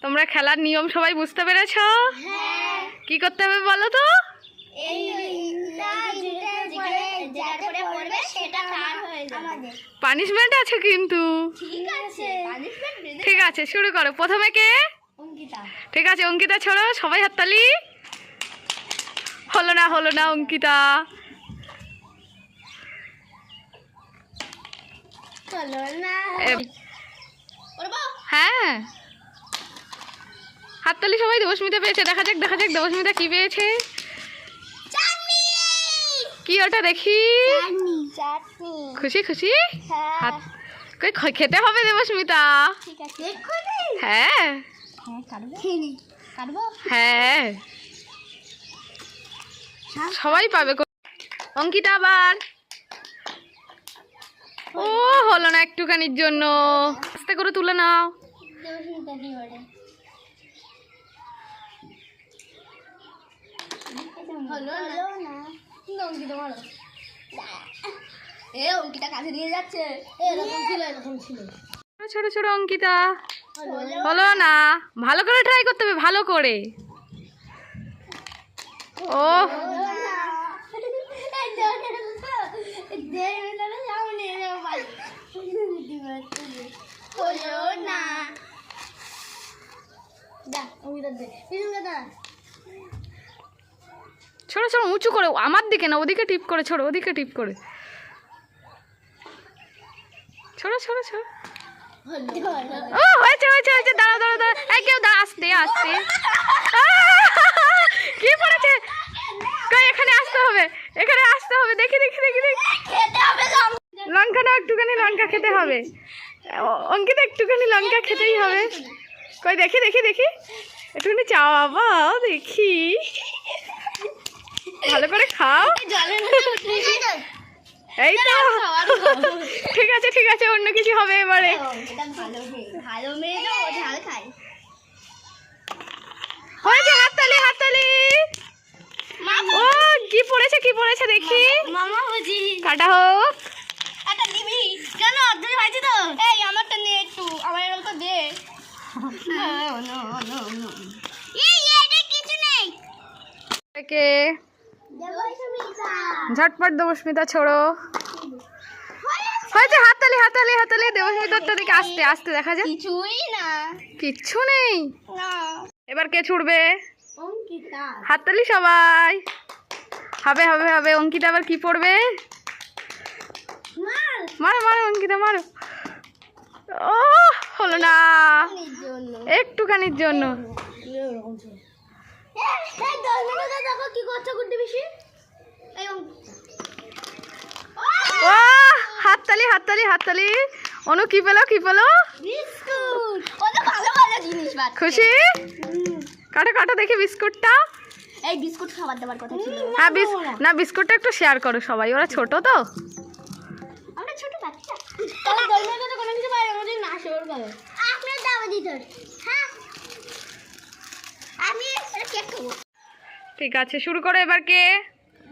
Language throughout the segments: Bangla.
তোমরা খেলার নিয়ম সবাই বুঝতে পেরেছো? কি করতে হবে বলো তো? পানিশমেন্ট আছে কিন্তু। ঠিক আছে, শুরু করো। প্রথমে কে? ঠিক আছে, অঙ্কিতা ছোড়ো। সবাই হাততালি। হলো না অঙ্কিতা। হ্যাঁ, হাততালি সবাই। দেবস্মিতা পেয়েছে। দেখা যাক দেবস্মিতা কি পেয়েছে। কি ওটা দেখি? খুশি খুশি। হাত খেতে হবে দেবস্মিতা। হ্যাঁ হ্যাঁ, সবাই পাবে। অঙ্কিতা আবার। ও হলো না একটুখানির জন্য। আস্তে করে তুলে নাও। অঙ্কিতা কাছে নিয়ে যাচ্ছে। ছোট ছোট অঙ্কিতা। হলো না। ভালো করে ট্রাই করতে হবে, ভালো করে। ও ছোট ছোট উঁচু করে, আমার দিকে না, ওদিকে টিপ করে ছোড়ো, ওদিকে টিপ করে ছোড়ো ছোড়ো ছোড়ো। ও হয়েছে হয়েছে হয়েছে। দাঁড়াও দাঁড়াও দাঁড়াও। এই কেউ আস্তে আস্তে। কি পড়েছে? এখানে আসতে হবে, এখানে আসতে হবে। দেখি দেখি দেখি দেখি। লঙ্কা না, একটুখানি লঙ্কা খেতে হবে। অঙ্কিতা একটুখানি লঙ্কা খেতেই হবে। কই দেখি দেখি দেখি। একটুখানি চাও বাবা, দেখি। ভালো করে খাও। এই তো ঠিক আছে ঠিক আছে, অন্য কিছু হবে এবারে। হয়েছে, হাততালি হাততালি। ও কি পড়েছে কি পড়েছে দেখি। কাটা হোক। কেন অর্ধেক হয়েছে তো? এই আমারটা নে একটু, আমার তো দে। কিছু নেই। ঝটপট দেবস্মিতা ছোড়ো। হয়েছে, হাততালি হাততালি হাততালি। দেবস্মিতারটা দিকে আস্তে আস্তে দেখা যায়। কিছুই না, কিচ্ছু নেই। না। এবার কে ছুড়বে? অঙ্কিতা। হাততালি সবাই। হবে হবে হবে। অঙ্কিতা আবার কি পড়বে? মারো মারো অঙ্কিতা মারো। ও হলো না, একটুখানির জন্য। ও হাততালি হাততালি হাততালি। অনু কি পেলো কি পেলো? খুশি? কাটো কাটো দেখি বিস্কুটটা। এই বিস্কুট খাবার দাবার কথা ছিল। হ্যাঁ না, বিস্কুটটা একটু শেয়ার করো সবাই, ওরা ছোট তো। আমরা ছোট বাচ্চা। তাহলে দলমের কথা কোনো কিছু বাইরে আমাদের না শেয়ার করো। আপনি দাও দিতে। হ্যাঁ, আমি এটা কেক খাবো। ঠিক আছে, শুরু করো। এবার কে?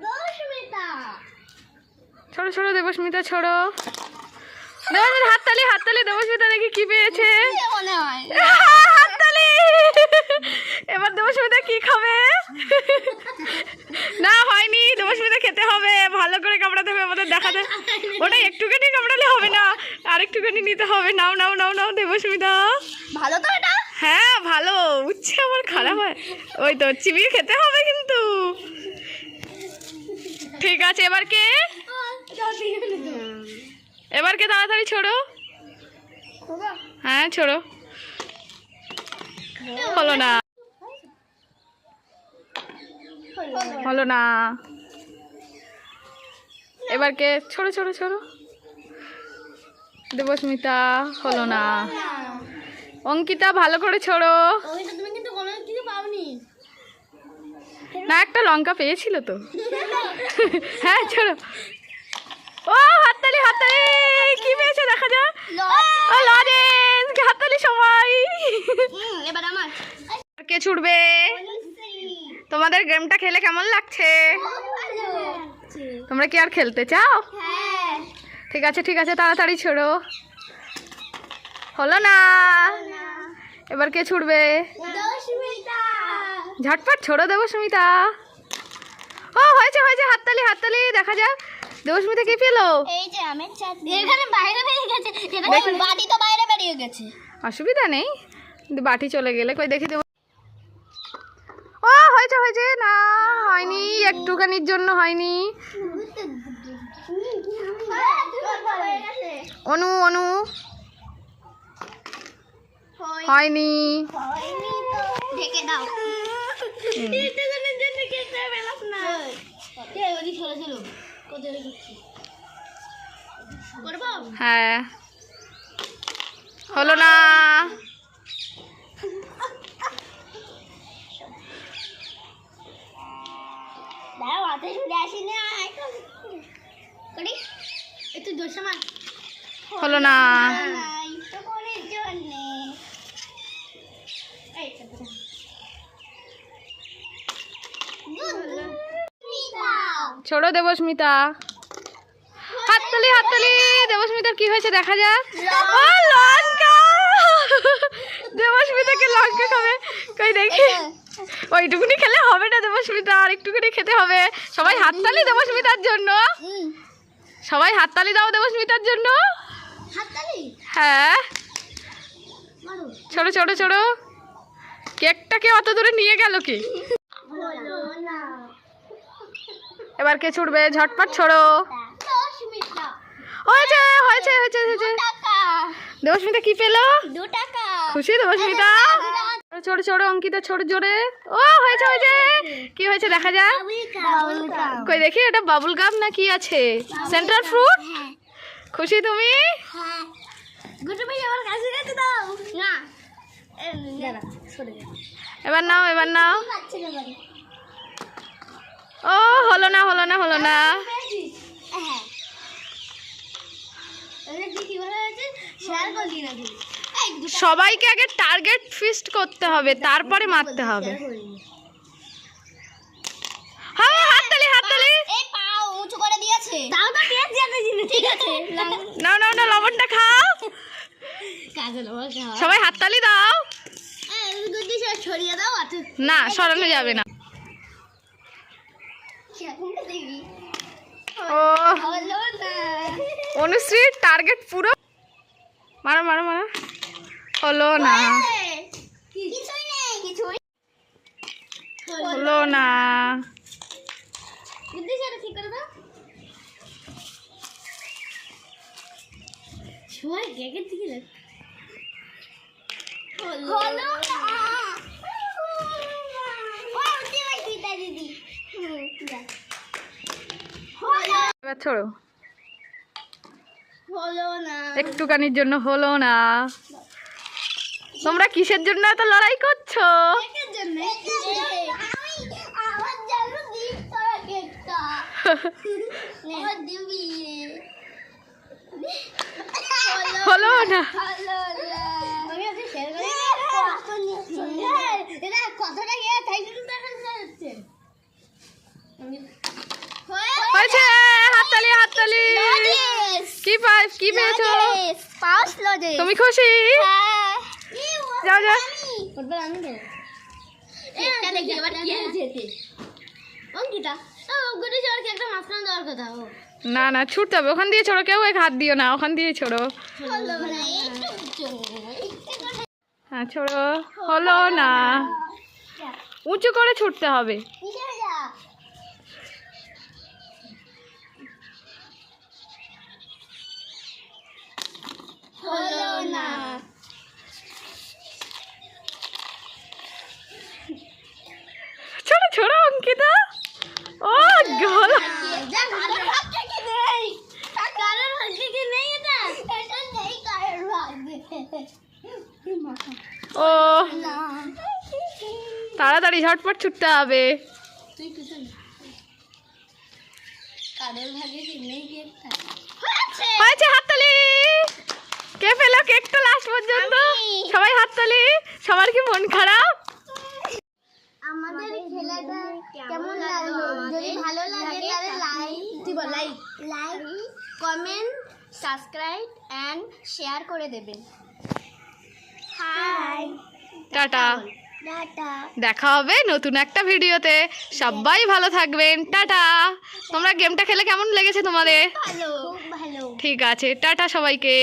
দেবস্মিতা। ছোট ছোট দেবস্মিতা ছোড়ো। দেবস্মিতা হাততালি হাততালি। দেবস্মিতা দেখি কি পেয়েছে। মনে হয় হাততালি। এবার দেবস্মিতা কি খাবে? না হয়নি, দেবস্মিতা খেতে হবে। ভালো করে কামড়াতে হবে, আমাদের দেখাতে। ওটা একটুখানি কামড়ালে হবে না, আরেকটুখানি নিতে হবে। নাও নাও নাও নাও দেবস্মিতা। ভালো তো এটা? হ্যাঁ ভালো। উচ্ছে আমার খারাপ হয়। ওই তো চিবিয়ে খেতে হবে কিন্তু। ঠিক আছে, এবার কে? এবার কে? তাড়াতাড়ি ছোড়ো। হ্যাঁ ছোড়ো। হলো না হলো না। এবার কে? ছোড়ো ছোড়ো ছোড়ো। দেবস্মিতা। হলো না। অঙ্কিতা ভালো করে ছোড়ো। তুমি কিন্তু কোনো কিছু পাওনি। না, একটা লঙ্কা পেয়েছিল তো। হ্যাঁ ছোড়ো। ও হাততালি হাততালি। কি পেয়েছে দেখা যা। ও লজেন্স। হাততালি সবাই। এবার আমার। কে ছুটবে? তোমাদের গেমটা খেলে কেমন লাগছে? তোমরা কি আর খেলতে চাও? হ্যাঁ। ঠিক আছে ঠিক আছে, তাড়াতাড়ি ছোড়ো। হলো না। এবার কে ছুটবে? দেবস্মিতা। ঝটপট ছোড়ো দেবস্মিতা। ও হয়েছে হয়েছে, হাততালি হাততালি, দেখা যাক দেবস্মিতা কি পেলো। এই যে আমের চাটনি এখানে বাইরে বেরিয়ে গেছে, বাটি তো বাইরে বেরিয়ে গেছে। অসুবিধা নেই, কিন্তু বাটি চলে গেলে কই দেখি দেবো। ও হয়েছে হয়েছে, না হয়নি, একটুখানির জন্য হয়নি। অনু অনু হয়নি। ঢেকে দাও। একটুখানির জন্য খেতে পেলাম না। কে ওদিকে সরে ছিল? কোথায় ঢুকছি? করবো? হ্যাঁ, হলো না। দাঁড়াও, হাতে ছুটে আসি না। করি একটু জোরসে মার। হলো না। তো করে জন্যে এই ছোড়ো দেবস্মিতা। হাততালি হাততালি, দেবস্মিতার কি হয়েছে দেখা যাক। ও লঙ্কা, দেবস্মিতাকে লঙ্কা খাবে, কই দেখি। ওইটুকুনি খেলে হবে না দেবস্মিতা, আর একটুখানি খেতে হবে। সবাই হাততালি দেবস্মিতার জন্য, সবাই হাততালি দাও দেবস্মিতার জন্য। হাততালি হ্যাঁ, মারো। ছোড়ো ছোড়ো ছোড়ো। কেকটাকে অত দূরে নিয়ে গেল কি? হলো না। এবার কে ছুটবে? ঝটপট ছোড়ো। দেবস্মিতা। হয়েছে হয়েছে হয়েছে হয়েছে। টাকা। দেবস্মিতা কি পেলো? 2 টাকা। খুশি দেবস্মিতা? ছোড়ো ছোড়ো অঙ্কিতা, ছোড়ো জোরে। ও হয়েছে হয়েছে, কি হয়েছে দেখা যাক। কই দেখি, এটা বাবুল গাম না কি আছে? Central fruit. হ্যাঁ খুশি তুমি? হ্যাঁ। গুটু ভাই আমার কাছে কাছে দাও না। দাঁড়া সরে যা। এবার নাও এবার নাও। পাচ্ছি না বাড়ি। ও হলো না হলো না হলো না। হ্যাঁ এটা কি বলা হয়েছে? শেয়ার করলি না তুই। এই দুটো সবাইকে আগে টার্গেট ফিক্সড করতে হবে, তারপরে মারতে হবে। হ্যাঁ, হাততালি হাততালি। এই পাও উঁচু করে দিয়েছে। তাও তো পেঁয়াজ যেতে জিনিস ঠিক আছে। নাও নাও নাও, লবণটা খাও। কাজে লবণ খাওয়া। সবাই হাততালি দাও। এই গুড্ডি সব ছড়িয়ে দাও আর না, সরানো যাবে না। সেরকমটা দেখি। ও হলো না। অনুশ্রীর টার্গেট পুরো। মারো মারো মারো। হলো না কিছুই নেই কিছুই হলো না। বুদ্ধি সেটা ঠিক করে দাও। সবাই গেগের দিকে দেখ। হলো না। ও উঠে ভাই পিতা দিদি। হলো এবার ছোড়ো। হলো না। একটুখানির জন্য হলো না। তোমরা কিসের জন্য এত লড়াই করছো? কেকের জন্য। আমি আমার জন্য দিস তোরা কেকটা। আমার দিবি। হলো না। হলো না। আমি আজকে শেয়ার করি। এটা কতটা গিয়ে তাই কিন্তু দেখা যাচ্ছে। হয়েছে, হাততালি হাততালি। কি পাই, কি পেয়েছো? পাঁচ লজেস। তুমি খুশি? হ্যাঁ। যাও যাও। এবার আমি দেব। এটা দেখি এবার কি যেতে। অঙ্কিতা, ও গুডি চড়কে একটা মাঝখানে দেওয়ার কথা। ও না না, ছুটতে হবে। ওখান দিয়ে ছোড়ো, কেউ এক হাত দিও না, ওখান দিয়ে ছোড়ো। হলো না। একটু হ্যাঁ ছোড়ো। হলো না, উঁচু করে ছুটতে হবে। নিচে যা। হলো না। ছোড়ো ছোড়ো অঙ্কিতা। ও গলা। যা কারোর ভাগ্যে কি নেই। কারোর ভাগ্যে কি নেই এটা? এটা নেই কারোর ভাগ্যে। ও না। তাড়াতাড়ি ঝটপট ছুটতে হবে। তুই কিছু কারোর ভাগ্যে কি নেই কেকটা? হয়েছে, হাততালি। কে পেলো কেকটা লাস্ট পর্যন্ত? সবাই হাততালি। সবার কি মন খারাপ? আমাদের খেলাটা কেমন লাগলো? যদি ভালো লাগে তাহলে like comment subscribe and share করে দেবেন। হাই। টাটা। টাটা। দেখা হবে নতুন একটা ভিডিওতে। সবাই ভালো থাকবেন, টাটা। তোমরা গেমটা খেলে কেমন লেগেছে তোমাদের? ভালো, খুব ভালো। ঠিক আছে, টাটা সবাইকে।